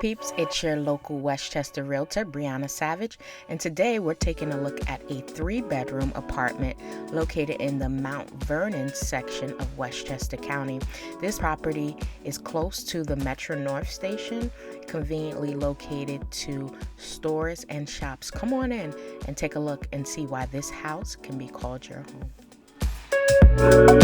peeps, it's your local Westchester realtor, Brianna Savage, and today we're taking a look at a 3-bedroom apartment located in the Mount Vernon section of Westchester County. This property is close to the Metro North Station, conveniently located to stores and shops. Come on in and take a look and see why this house can be called your home.